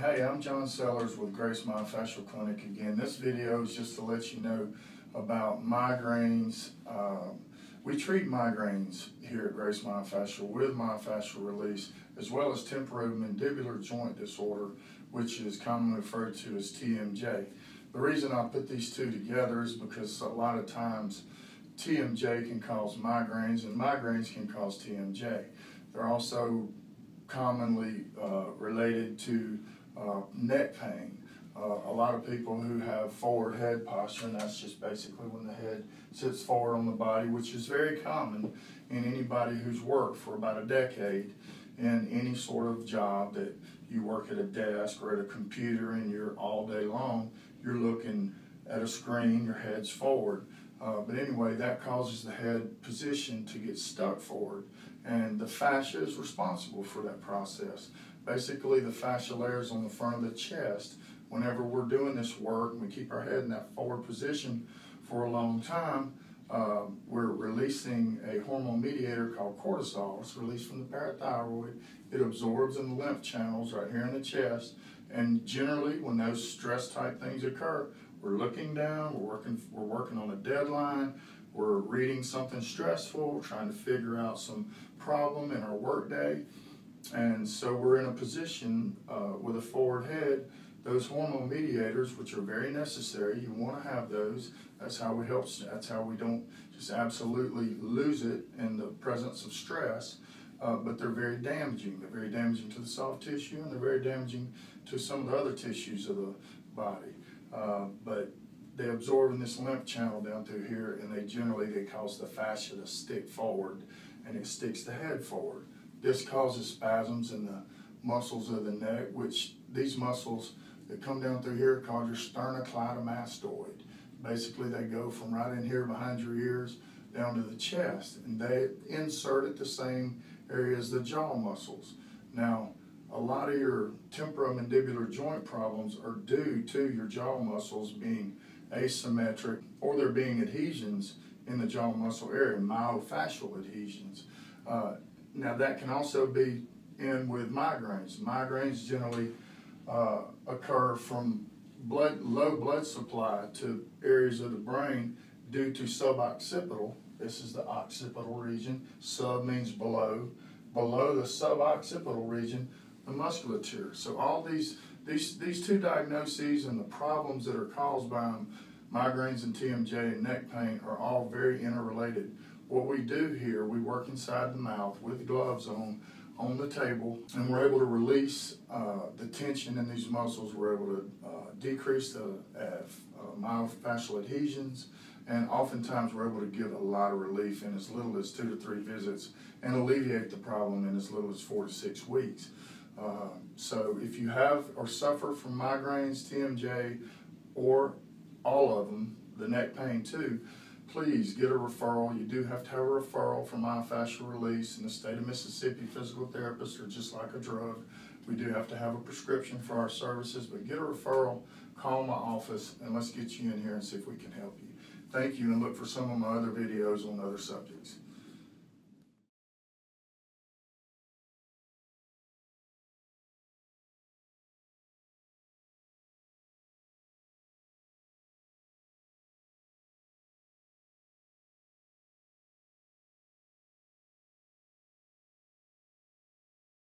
Hey, I'm John Sellers with Grace Myofascial Clinic again. This video is just to let you know about migraines. We treat migraines here at Grace Myofascial with myofascial release, as well as temporomandibular joint disorder, which is commonly referred to as TMJ. The reason I put these two together is because a lot of times TMJ can cause migraines and migraines can cause TMJ. They're also commonly related to neck pain. A lot of people who have forward head posture, and that's just basically when the head sits forward on the body, which is very common in anybody who's worked for about a decade in any sort of job that you work at a desk or at a computer and you're all day long, you're looking at a screen, your head's forward. But anyway, that causes the head position to get stuck forward, and the fascia is responsible for that process. Basically, the fascia layers on the front of the chest, whenever we're doing this work and we keep our head in that forward position for a long time, we're releasing a hormone mediator called cortisol. It's released from the parathyroid. It absorbs in the lymph channels right here in the chest, and generally when those stress type things occur, we're looking down, we're working on a deadline, we're reading something stressful, trying to figure out some problem in our work day. And so we're in a position with a forward head. Those hormone mediators, which are very necessary, you want to have those. That's how we don't just absolutely lose it in the presence of stress. But they're very damaging. They're very damaging to the soft tissue, and they're very damaging to some of the other tissues of the body. But they absorb in this lymph channel down through here, and they cause the fascia to stick forward, and it sticks the head forward. This causes spasms in the muscles of the neck, which these muscles that come down through here are called your sternocleidomastoid. Basically, they go from right in here behind your ears down to the chest, and they insert at the same area as the jaw muscles. Now, a lot of your temporomandibular joint problems are due to your jaw muscles being asymmetric, or there being adhesions in the jaw muscle area, myofascial adhesions. Now that can also be in with migraines. Migraines generally occur from low blood supply to areas of the brain due to suboccipital. This is the occipital region. Sub means below. Below the suboccipital region, the musculature. So all these two diagnoses and the problems that are caused by them, migraines and TMJ and neck pain, are all very interrelated. What we do here, we work inside the mouth with gloves on the table, and we're able to release the tension in these muscles. We're able to decrease the myofascial adhesions, and oftentimes we're able to give a lot of relief in as little as 2 to 3 visits and alleviate the problem in as little as 4 to 6 weeks. So if you have or suffer from migraines, TMJ, or all of them, the neck pain too, please get a referral. You do have to have a referral for myofascial release. In the state of Mississippi, physical therapists are just like a drug. We do have to have a prescription for our services, but get a referral, call my office, and let's get you in here and see if we can help you. Thank you, and look for some of my other videos on other subjects.